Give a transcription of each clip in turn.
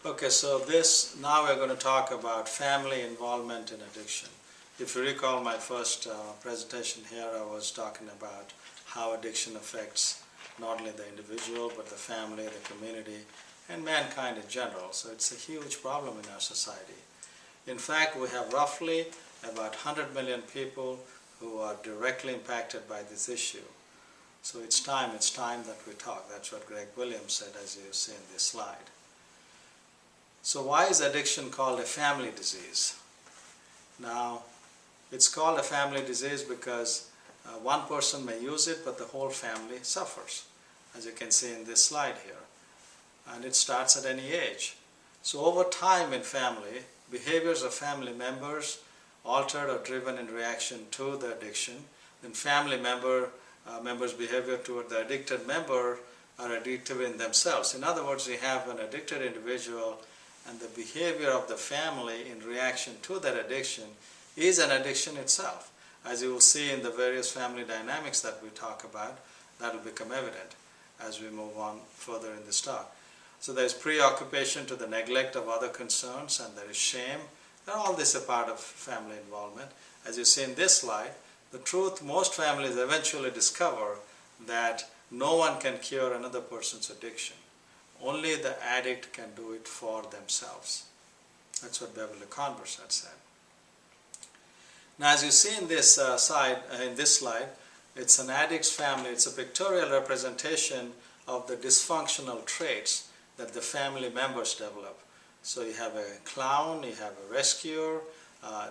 Okay, so now we're going to talk about family involvement in addiction. If you recall my first presentation here, I was talking about how addiction affects not only the individual, but the family, the community, and mankind in general. So it's a huge problem in our society. In fact, we have roughly about 100 million people who are directly impacted by this issue. So it's time that we talk. That's what Greg Williams said, as you see in this slide. So why is addiction called a family disease? Now, it's called a family disease because one person may use it, but the whole family suffers, as you can see in this slide here. And it starts at any age. So over time in family, behaviors of family members altered or driven in reaction to the addiction. Then family members' behavior toward the addicted member are addictive in themselves. In other words, you have an addicted individual, and the behavior of the family in reaction to that addiction is an addiction itself. As you will see in the various family dynamics that we talk about, that will become evident as we move on further in this talk. So there is preoccupation to the neglect of other concerns, and there is shame. All this is a part of family involvement. As you see in this slide, the truth, most families eventually discover that no one can cure another person's addiction. Only the addict can do it for themselves. That's what Beverly Converse had said. Now, as you see in this slide, it's an addict's family. It's a pictorial representation of the dysfunctional traits that the family members develop. So you have a clown, you have a rescuer,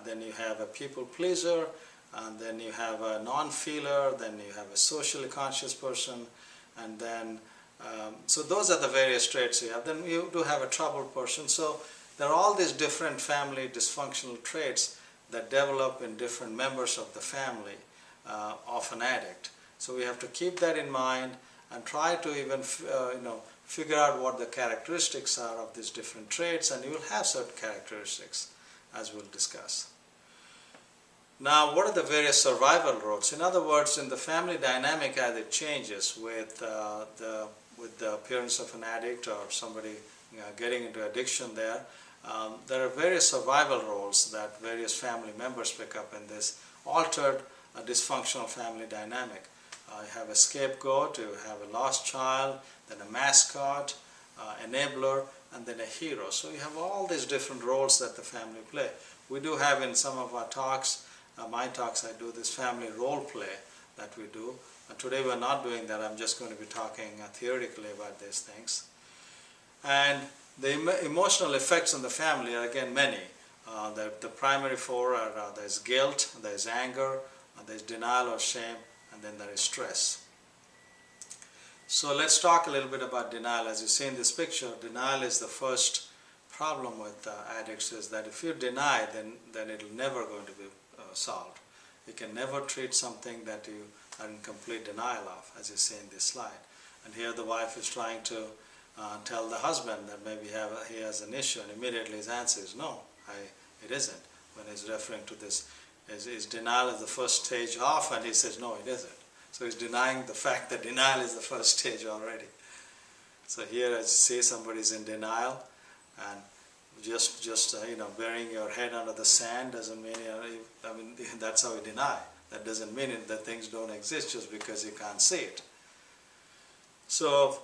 then you have a people pleaser, and then you have a non-feeler, then you have a socially conscious person, and then so those are the various traits you have. Then you do have a troubled person. So there are all these different family dysfunctional traits that develop in different members of the family of an addict. So we have to keep that in mind and try to even figure out what the characteristics are of these different traits, and you will have certain characteristics, as we'll discuss. Now, what are the various survival roles? In other words, in the family dynamic as it changes with the appearance of an addict or somebody getting into addiction there are various survival roles that various family members pick up in this altered dysfunctional family dynamic. You have a scapegoat, you have a lost child, then a mascot, enabler, and then a hero. So you have all these different roles that the family play. We do have in some of our talks, my talks, I do this family role play that we do. Today we're not doing that. I'm just going to be talking theoretically about these things. And the emotional effects on the family are again many. The primary four are there's guilt, there's anger, there's denial or shame, and then there is stress. So let's talk a little bit about denial. As you see in this picture, denial is the first problem with addicts, is that if you deny, then it will never going to be solved. You can never treat something that you are in complete denial of, as you see in this slide. And here the wife is trying to tell the husband that maybe he has an issue, and immediately his answer is no, it isn't. When he's referring to this, his denial is the first stage off, and he says no, it isn't. So he's denying the fact that denial is the first stage already. So here, as you see, somebody's in denial, and just burying your head under the sand doesn't mean, that's how you deny. That doesn't mean that things don't exist just because you can't see it. So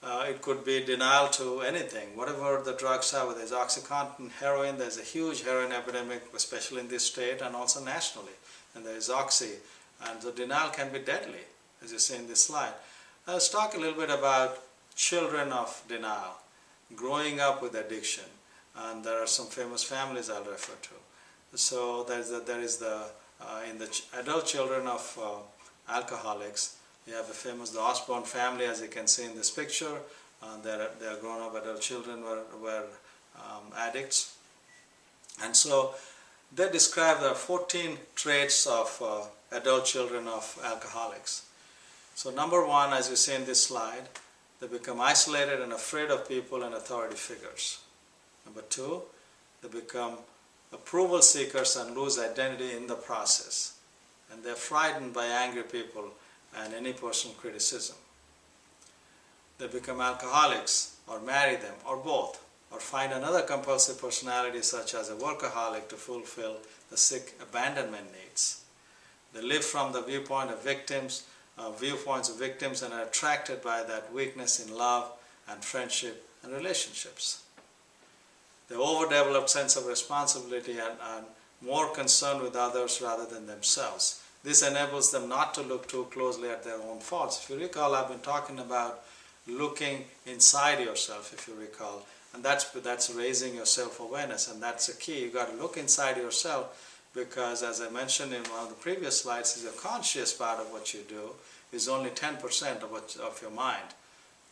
it could be denial to anything, whatever the drugs are. There's OxyContin, heroin. There's a huge heroin epidemic, especially in this state and also nationally. And there's Oxy, and the denial can be deadly, as you see in this slide. Let's talk a little bit about children of denial, growing up with addiction. And there are some famous families I'll refer to. So in the adult children of alcoholics, you have the Osborne family, as you can see in this picture. Their grown-up adult children were addicts. And so they describe the 14 traits of adult children of alcoholics. So number one, as you see in this slide, they become isolated and afraid of people and authority figures. Number two, they become approval seekers and lose identity in the process. And they're frightened by angry people and any personal criticism. They become alcoholics or marry them or both. or find another compulsive personality such as a workaholic to fulfill the sick abandonment needs. They live from the viewpoints of victims and are attracted by that weakness in love and friendship and relationships. The overdeveloped sense of responsibility and more concerned with others rather than themselves. This enables them not to look too closely at their own faults. If you recall, I've been talking about looking inside yourself, if you recall, and that's raising your self-awareness, and that's the key. You've got to look inside yourself, because as I mentioned in one of the previous slides, is the conscious part of what you do is only 10% of your mind.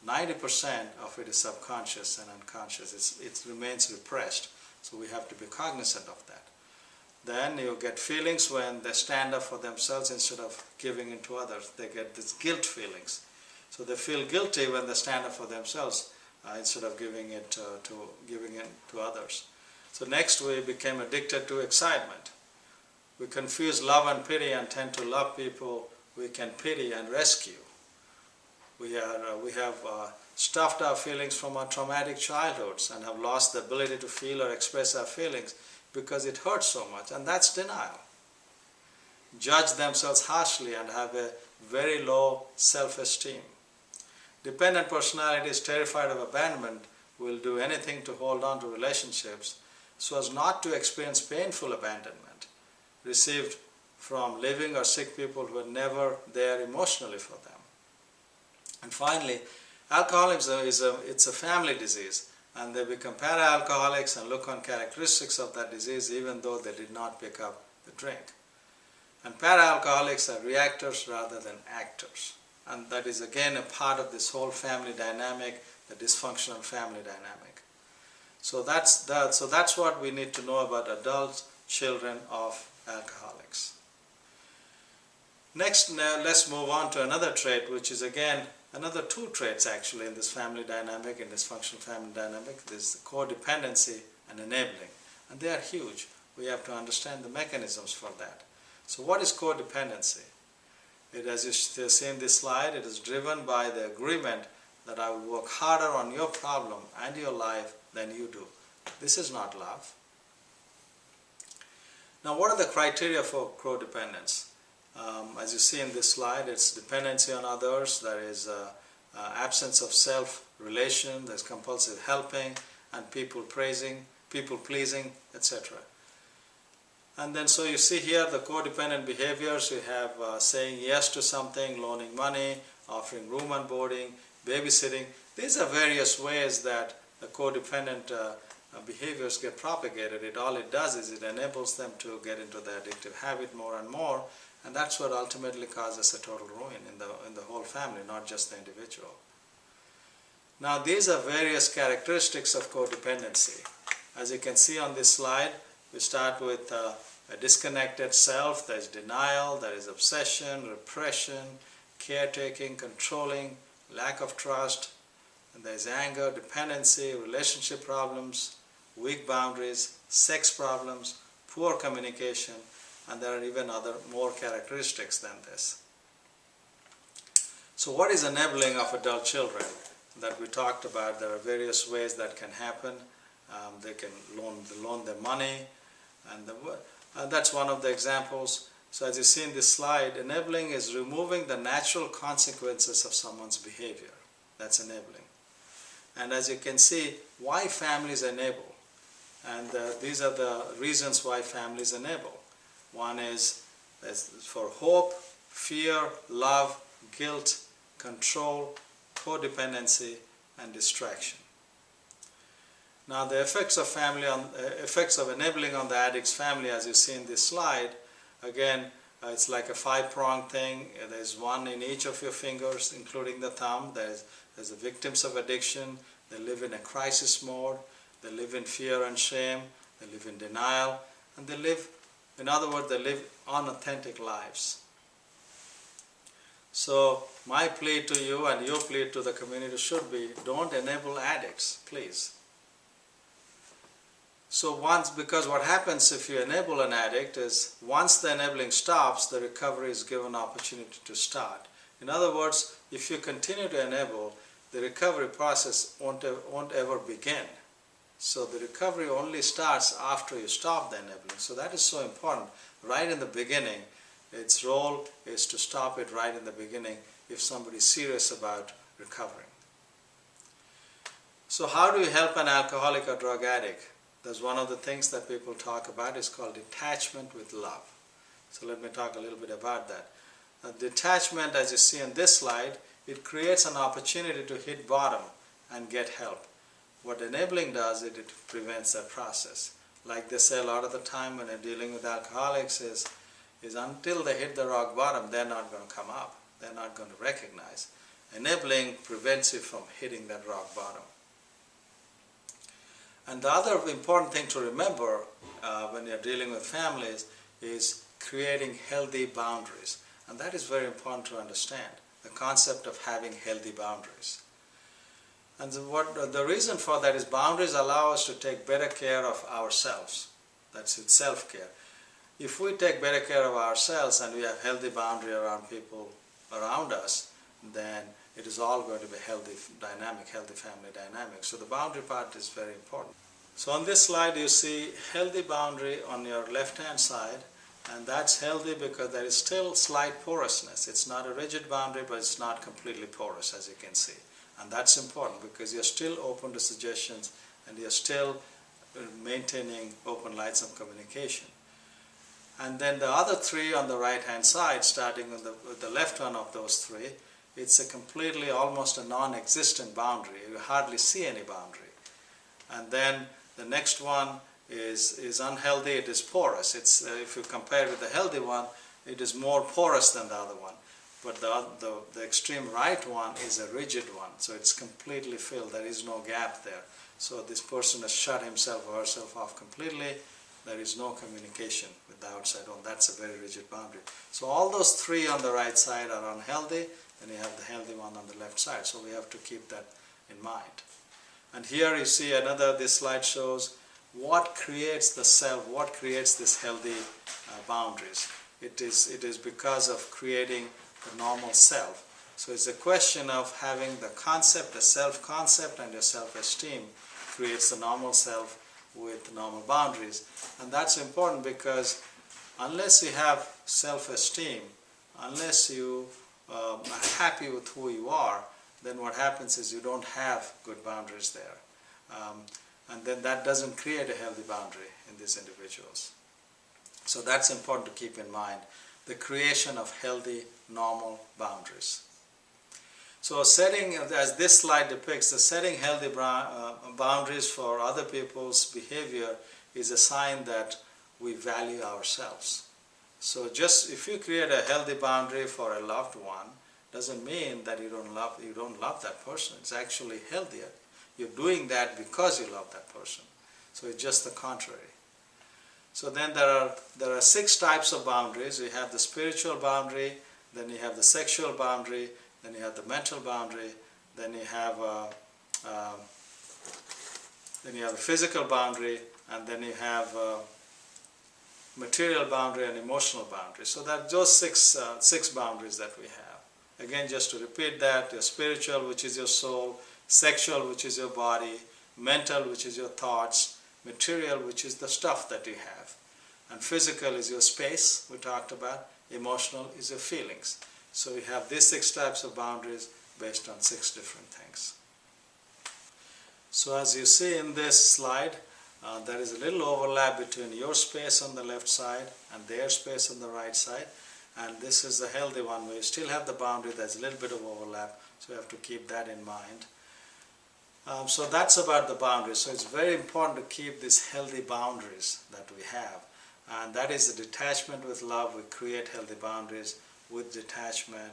90% of it is subconscious and unconscious. It remains repressed, so we have to be cognizant of that. Then you get feelings when they stand up for themselves instead of giving in to others. They get these guilt feelings. So they feel guilty when they stand up for themselves instead of giving in to others. So next, we became addicted to excitement. We confuse love and pity and tend to love people we can pity and rescue. We have stuffed our feelings from our traumatic childhoods and have lost the ability to feel or express our feelings because it hurts so much, and that's denial. Judge themselves harshly and have a very low self-esteem. Dependent personality is terrified of abandonment, will do anything to hold on to relationships so as not to experience painful abandonment received from living or sick people who are never there emotionally for them. And finally, alcoholism it's a family disease, and they become para-alcoholics and look on characteristics of that disease even though they did not pick up the drink. And para-alcoholics are reactors rather than actors. And that is again a part of this whole family dynamic, the dysfunctional family dynamic. So that's what we need to know about adult children of alcoholics. Next, let's move on to another trait, which is again another two traits actually in this family dynamic, in dysfunctional family dynamic. This is codependency and enabling, and they are huge. We have to understand the mechanisms for that. So what is codependency? As you see in this slide, it is driven by the agreement that I will work harder on your problem and your life than you do. This is not love. Now, what are the criteria for codependence? As you see in this slide, it's dependency on others, there is absence of self-relation, there's compulsive helping, and people pleasing, etc. And then so you see here the codependent behaviors. You have saying yes to something, loaning money, offering room and boarding, babysitting. These are various ways that the codependent behaviors get propagated. All it does is it enables them to get into the addictive habit more and more, and that's what ultimately causes a total ruin in the whole family, not just the individual. Now, these are various characteristics of codependency. As you can see on this slide, we start with a disconnected self. There is denial, there is obsession, repression, caretaking, controlling, lack of trust, and there is anger, dependency, relationship problems, weak boundaries, sex problems, poor communication, and there are even other more characteristics than this. So what is enabling of adult children that we talked about? There are various ways that can happen. They can loan them money, and that's one of the examples. So as you see in this slide, enabling is removing the natural consequences of someone's behavior. That's enabling. And as you can see, why families enable. And these are the reasons why families enable. One is for hope, fear, love, guilt, control, codependency, and distraction. Now, the effects of enabling on the addict's family, as you see in this slide, again, it's like a five-pronged thing. There's one in each of your fingers, including the thumb. There's the victims of addiction. They live in a crisis mode. They live in fear and shame. They live in denial. And they live, in other words, they live unauthentic lives. So my plea to you and your plea to the community should be, don't enable addicts, please. So because what happens if you enable an addict is once the enabling stops, the recovery is given opportunity to start. In other words, if you continue to enable, the recovery process won't ever begin. So the recovery only starts after you stop the enabling. So that is so important. Right in the beginning, its role is to stop it right in the beginning if somebody is serious about recovering. So how do you help an alcoholic or drug addict? That's one of the things that people talk about is called detachment with love. So let me talk a little bit about that. Detachment, as you see in this slide, it creates an opportunity to hit bottom and get help. What enabling does, it prevents that process. Like they say a lot of the time when they're dealing with alcoholics is until they hit the rock bottom, they're not going to come up. They're not going to recognize. Enabling prevents you from hitting that rock bottom. And the other important thing to remember when you're dealing with families is creating healthy boundaries. And that is very important to understand, the concept of having healthy boundaries. And the reason for that is boundaries allow us to take better care of ourselves. That's it, self-care. If we take better care of ourselves and we have healthy boundary around people around us, then it is all going to be healthy dynamic, healthy family dynamic. So the boundary part is very important. So on this slide you see healthy boundary on your left-hand side, and that's healthy because there is still slight porousness. It's not a rigid boundary, but it's not completely porous, as you can see. And that's important because you're still open to suggestions and you're still maintaining open lines of communication. And then the other three on the right hand side, starting with the left one of those three, it's a completely, almost a non-existent boundary. You hardly see any boundary. And then the next one is unhealthy, it is porous. It's, if you compare it with the healthy one, it is more porous than the other one. But the extreme right one is a rigid one, so it's completely filled. There is no gap there. So this person has shut himself or herself off completely. There is no communication with the outside world. That's a very rigid boundary. So all those three on the right side are unhealthy, and you have the healthy one on the left side. So we have to keep that in mind. And here you see another, this slide shows what creates the self, what creates this healthy boundaries. It is because of creating the normal self. So it's a question of having the concept, the self-concept, and your self-esteem creates the normal self with normal boundaries. And that's important because unless you have self-esteem, unless you are happy with who you are, then what happens is you don't have good boundaries there. And then that doesn't create a healthy boundary in these individuals. So that's important to keep in mind, the creation of healthy, normal boundaries. So setting, as this slide depicts, the setting healthy boundaries for other people's behavior is a sign that we value ourselves. So just if you create a healthy boundary for a loved one, doesn't mean that you don't love that person. It's actually healthier. You're doing that because you love that person. So it's just the contrary. So then there are 6 types of boundaries. You have the spiritual boundary, then you have the sexual boundary, then you have the mental boundary, then you have a physical boundary, and then you have material boundary and emotional boundary. So that those six boundaries that we have. Again, just to repeat that, your spiritual, which is your soul, sexual, which is your body, mental, which is your thoughts, material, which is the stuff that you have, and physical is your space, we talked about, emotional is your feelings. So you have these 6 types of boundaries based on 6 different things. So as you see in this slide, there is a little overlap between your space on the left side and their space on the right side, and this is the healthy one where you still have the boundary. There's a little bit of overlap, so you have to keep that in mind. So that's about the boundaries. So it's very important to keep these healthy boundaries that we have, and that is the detachment with love. We create healthy boundaries with detachment,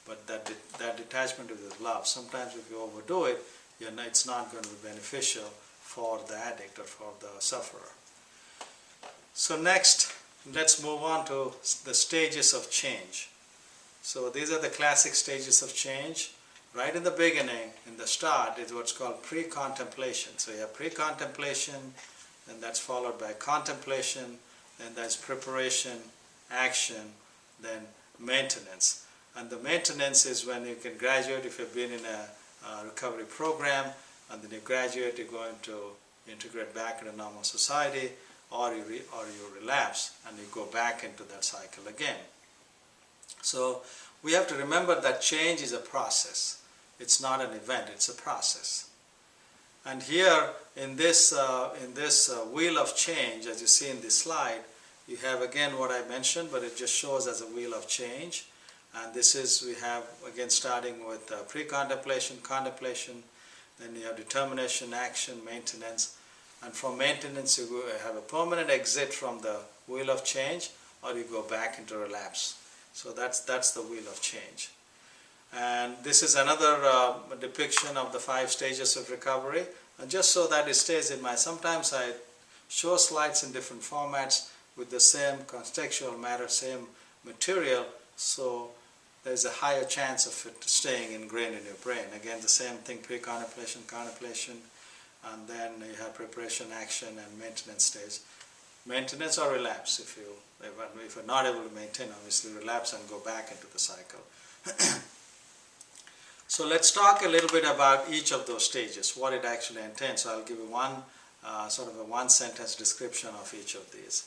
but that detachment is with love. Sometimes if you overdo it, it's not going to be beneficial for the addict or for the sufferer. So next, let's move on to the stages of change. So these are the classic stages of change. Right in the beginning, in the start, is what's called pre-contemplation. So you have pre-contemplation, and that's followed by contemplation, then there's preparation, action, then maintenance. And the maintenance is when you can graduate if you've been in a recovery program, and then you graduate, you go into you integrate back into normal society, or you relapse and you go back into that cycle again. So we have to remember that change is a process. It's not an event, it's a process. And here in this wheel of change, as you see in this slide, you have again what I mentioned, but it just shows as a wheel of change. And this is, we have again starting with pre-contemplation, contemplation, then you have determination, action, maintenance. And from maintenance you have a permanent exit from the wheel of change, or you go back into relapse. So that's the wheel of change. And this is another depiction of the 5 stages of recovery. And just so that it stays in mind, sometimes I show slides in different formats with the same contextual matter, same material, so there's a higher chance of it staying ingrained in your brain. Again, the same thing, pre-contemplation, contemplation, and then you have preparation, action, and maintenance stage. Maintenance or relapse, if you're not able to maintain, obviously relapse and go back into the cycle. So let's talk a little bit about each of those stages, what it actually entails. So I'll give you one sort of a one-sentence description of each of these.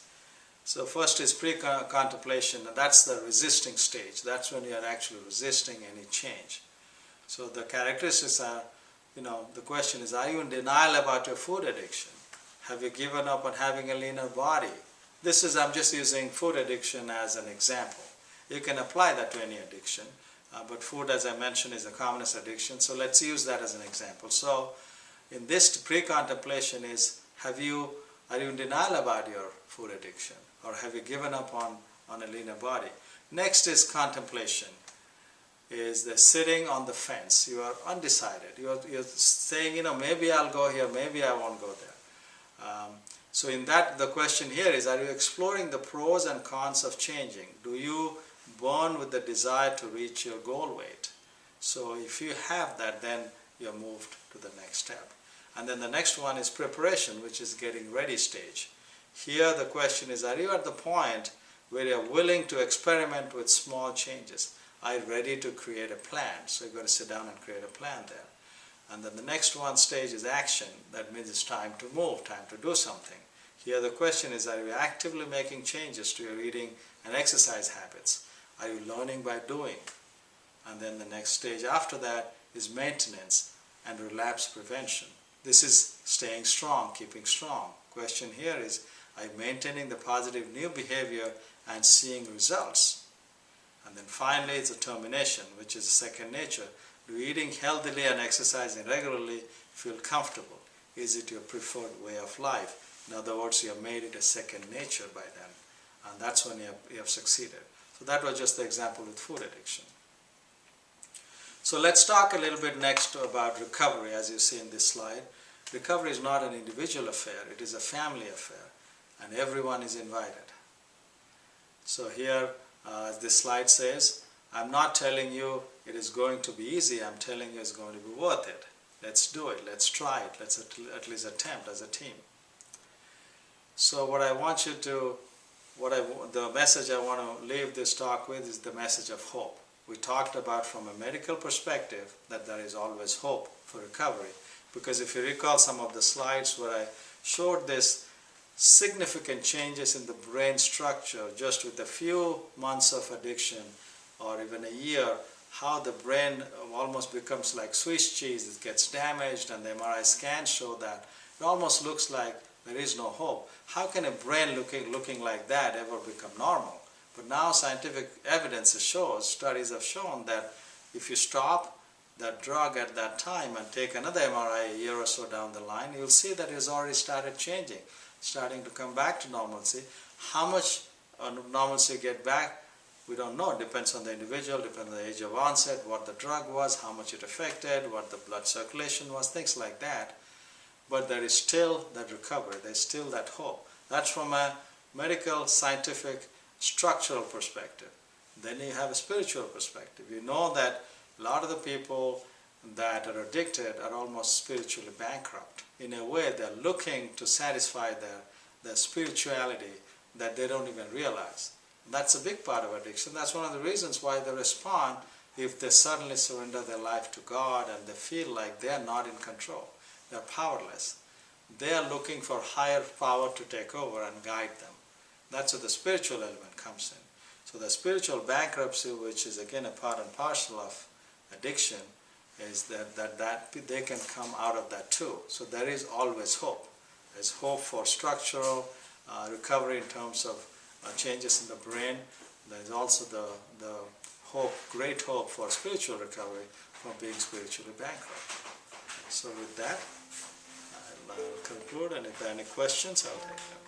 So first is pre-contemplation, and that's the resisting stage. That's when you are actually resisting any change. So the characteristics are, the question is, are you in denial about your food addiction? Have you given up on having a leaner body? I'm just using food addiction as an example. You can apply that to any addiction, but food, as I mentioned, is the commonest addiction, so let's use that as an example. So in this pre-contemplation is, are you in denial about your food addiction? Or have you given up on a leaner body? Next is contemplation, is the sitting on the fence. You are undecided. You're saying, maybe I'll go here, maybe I won't go there. So in that, the question here is, are you exploring the pros and cons of changing? Do you burn with the desire to reach your goal weight? So if you have that, then you're moved to the next step. And then the next one is preparation, which is getting ready stage. Here the question is, are you at the point where you're willing to experiment with small changes? Are you ready to create a plan? So you've got to sit down and create a plan there. And then the next one stage is action. That means it's time to move, time to do something. Here the question is, are you actively making changes to your eating and exercise habits? Are you learning by doing? And then the next stage after that is maintenance and relapse prevention. This is staying strong, keeping strong. Question here is, are you maintaining the positive new behavior and seeing results? And then finally it's a termination, which is second nature. Do eating healthily and exercising regularly feel comfortable? Is it your preferred way of life? In other words, you have made it a second nature by then. And that's when you have succeeded. So that was just the example with food addiction. So let's talk a little bit next about recovery, as you see in this slide. Recovery is not an individual affair, it is a family affair, and everyone is invited. So here, as this slide says, I'm not telling you it is going to be easy, I'm telling you it's going to be worth it. Let's do it, let's try it, let's at least attempt as a team. So what I want you to, the message I want to leave this talk with is the message of hope. We talked about from a medical perspective that there is always hope for recovery. Because if you recall some of the slides where I showed this significant changes in the brain structure just with a few months of addiction or even a year, how the brain almost becomes like Swiss cheese. It gets damaged, and the MRI scans show that. It almost looks like there is no hope. How can a brain looking like that ever become normal? But now scientific evidence shows, studies have shown that if you stop that drug at that time and take another MRI a year or so down the line, you'll see that it has already started changing, starting to come back to normalcy. How much normalcy get back, we don't know. It depends on the individual, depends on the age of onset, what the drug was, how much it affected, what the blood circulation was, things like that. But there is still that recovery, there's still that hope. That's from a medical, scientific, structural perspective. Then you have a spiritual perspective. You know that a lot of the people that are addicted are almost spiritually bankrupt. In a way, they're looking to satisfy their spirituality that they don't even realize. That's a big part of addiction. That's one of the reasons why they respond if they suddenly surrender their life to God and they feel like they're not in control. They're powerless. they are looking for higher power to take over and guide them. That's where the spiritual element comes in. So the spiritual bankruptcy, which is again a part and parcel of addiction, is that they can come out of that too. So there is always hope. There's hope for structural recovery in terms of changes in the brain. There's also the hope, great hope for spiritual recovery from being spiritually bankrupt. So with that, I'll conclude, and if there are any questions, I'll take them.